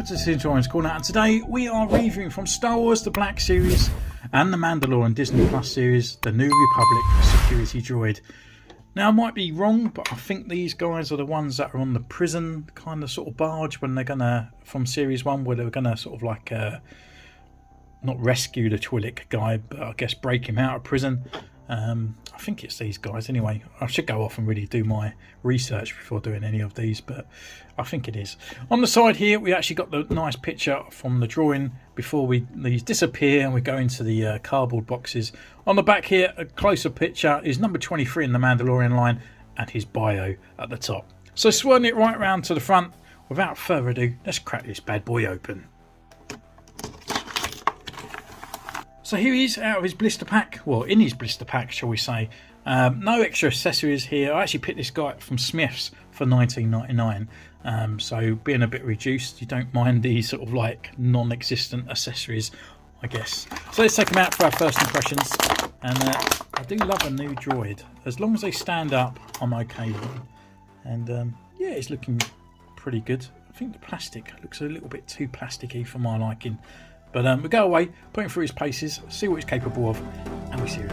welcome to Centurion's Corner, and today we are reviewing from Star Wars The Black Series and the Mandalorian Disney Plus series, The New Republic Security Droid. Now I might be wrong, but I think these guys are the ones that are on the prison kind of sort of barge when they're gonna, from series 1, where they're gonna sort of like not rescue the Twi'lek guy, but I guess break him out of prison. I think it's these guys anyway. I should go off and really do my research before doing any of these, but I think it is. On the side here we actually got the nice picture from the drawing before these disappear and we go into the cardboard boxes. On the back here, a closer picture is number 23 in the Mandalorian line and his bio at the top. So swirling it right round to the front, without further ado, let's crack this bad boy open. So here he is out of his blister pack, well in his blister pack shall we say. No extra accessories here. I actually picked this guy up from Smith's for $19.99, so being a bit reduced, you don't mind these sort of like non-existent accessories, I guess. So let's take them out for our first impressions, and I do love a new droid. As long as they stand up, I'm okay with them. And yeah, it's looking pretty good. I think the plastic looks a little bit too plasticky for my liking. But we go away, put him through his paces, see what he's capable of, and we see him.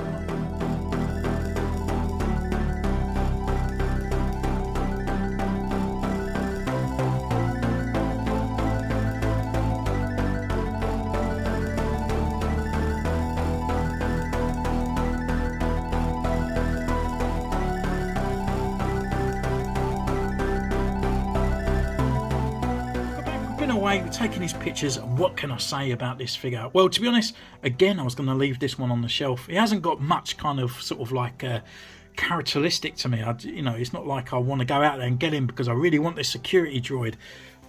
Away, we're taking his pictures, and what can I say about this figure? Well, to be honest, again, I was going to leave this one on the shelf. He hasn't got much kind of sort of like characteristic to me. You know, it's not like I want to go out there and get him because I really want this security droid.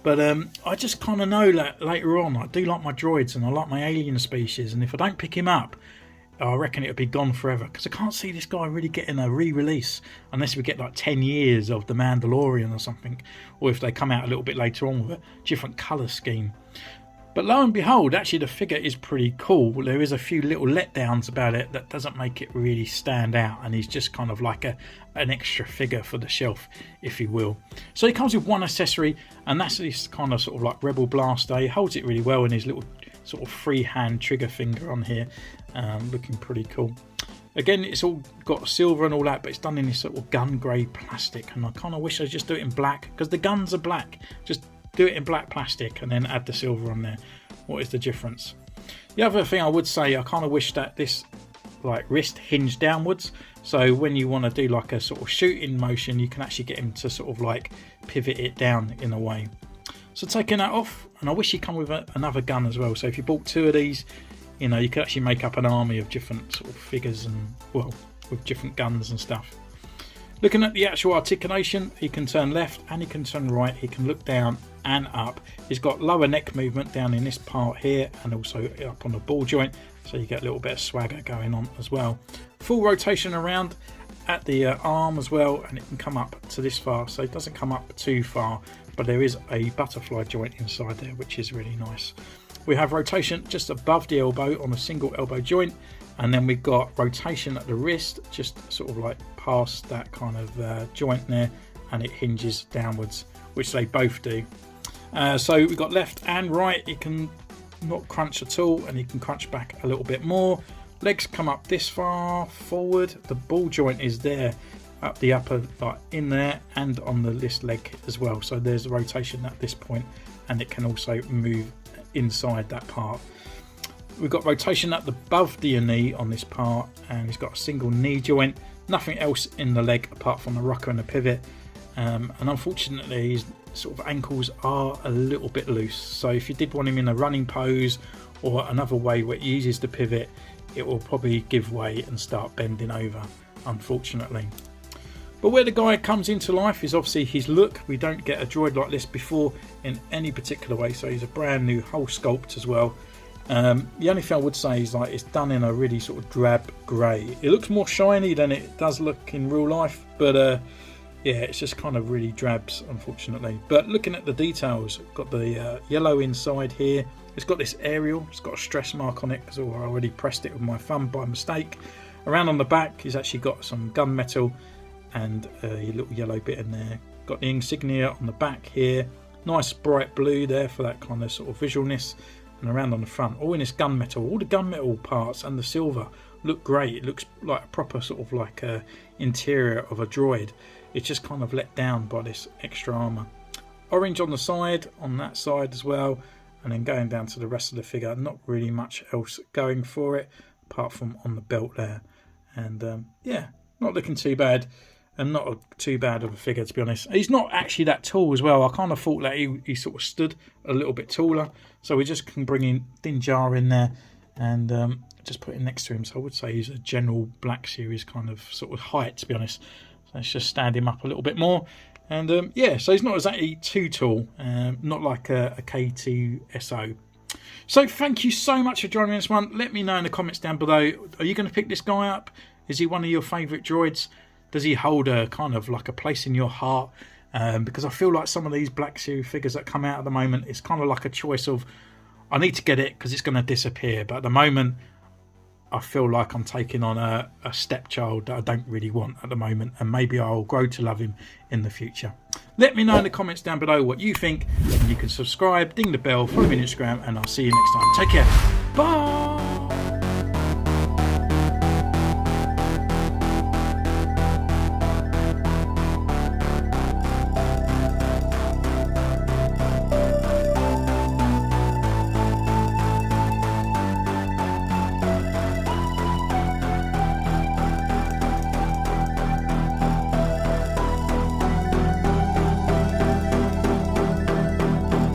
But I just kind of know that later on I do like my droids and I like my alien species, and if I don't pick him up, I reckon it'll be gone forever, because I can't see this guy really getting a re-release unless we get like 10 years of the Mandalorian or something, or if they come out a little bit later on with a different colour scheme. But lo and behold, actually the figure is pretty cool. There is a few little letdowns about it that doesn't make it really stand out, and he's just kind of like an extra figure for the shelf, if you will. So he comes with one accessory, and that's this kind of sort of like Rebel blaster. He holds it really well in his little sort of freehand trigger finger on here, looking pretty cool. Again, it's all got silver and all that, but it's done in this sort of gun grey plastic, and I kind of wish I'd just do it in black, because the guns are black. Just do it in black plastic and then add the silver on there. What is the difference? The other thing I would say, I kind of wish that this like wrist hinged downwards, so when you want to do like a sort of shooting motion, you can actually get him to sort of like pivot it down in a way. So taking that off, and I wish he'd come with another gun as well. So if you bought 2 of these, you know, you could actually make up an army of different sort of figures, and well, with different guns and stuff. Looking at the actual articulation, he can turn left and he can turn right. He can look down and up. He's got lower neck movement down in this part here, and also up on the ball joint, so you get a little bit of swagger going on as well. Full rotation around at the arm as well, and it can come up to this far, so it doesn't come up too far, but there is a butterfly joint inside there, which is really nice. We have rotation just above the elbow on a single elbow joint, and then we've got rotation at the wrist, just sort of like past that kind of joint there, and it hinges downwards, which they both do. So we've got left and right. He can not crunch at all, and he can crunch back a little bit more. Legs come up this far forward. The ball joint is there, up the upper, like in there, and on the this leg as well. So there's a rotation at this point, and it can also move inside that part. We've got rotation at the above the knee on this part, and he's got a single knee joint. Nothing else in the leg apart from the rocker and the pivot. And unfortunately, his sort of ankles are a little bit loose. So if you did want him in a running pose or another way where he uses the pivot, it will probably give way and start bending over, unfortunately. But where the guy comes into life is obviously his look. We don't get a droid like this before in any particular way, so he's a brand new whole sculpt as well. The only thing I would say is like it's done in a really sort of drab grey. It looks more shiny than it does look in real life, but yeah, it's just kind of really drabs, unfortunately. But looking at the details, got the yellow inside here. It's got this aerial. It's got a stress mark on it because I already pressed it with my thumb by mistake. Around on the back, he's actually got some gunmetal and a little yellow bit in there. Got the insignia on the back here. Nice bright blue there for that kind of sort of visualness. And around on the front, all in this gunmetal. All the gunmetal parts and the silver look great. It looks like a proper sort of like a interior of a droid. It's just kind of let down by this extra armour. Orange on the side, on that side as well. And then going down to the rest of the figure, not really much else going for it, apart from on the belt there. And yeah, not looking too bad. And not too bad of a figure, to be honest. He's not actually that tall as well. I kind of thought that he sort of stood a little bit taller. So we just can bring in Din Djarin in there and just put it next to him. So I would say he's a general Black Series kind of sort of height, to be honest. So let's just stand him up a little bit more. And yeah, so he's not exactly too tall. Not like a K2SO. So thank you so much for joining me on this one. Let me know in the comments down below. Are you going to pick this guy up? Is he one of your favourite droids? Does he hold a kind of like a place in your heart? Because I feel like some of these Black Series figures that come out at the moment, it's kind of like a choice of, I need to get it because it's going to disappear. But at the moment, I feel like I'm taking on a stepchild that I don't really want at the moment. And maybe I'll grow to love him in the future. Let me know in the comments down below what you think. And you can subscribe, ding the bell, follow me on Instagram, and I'll see you next time. Take care. Bye.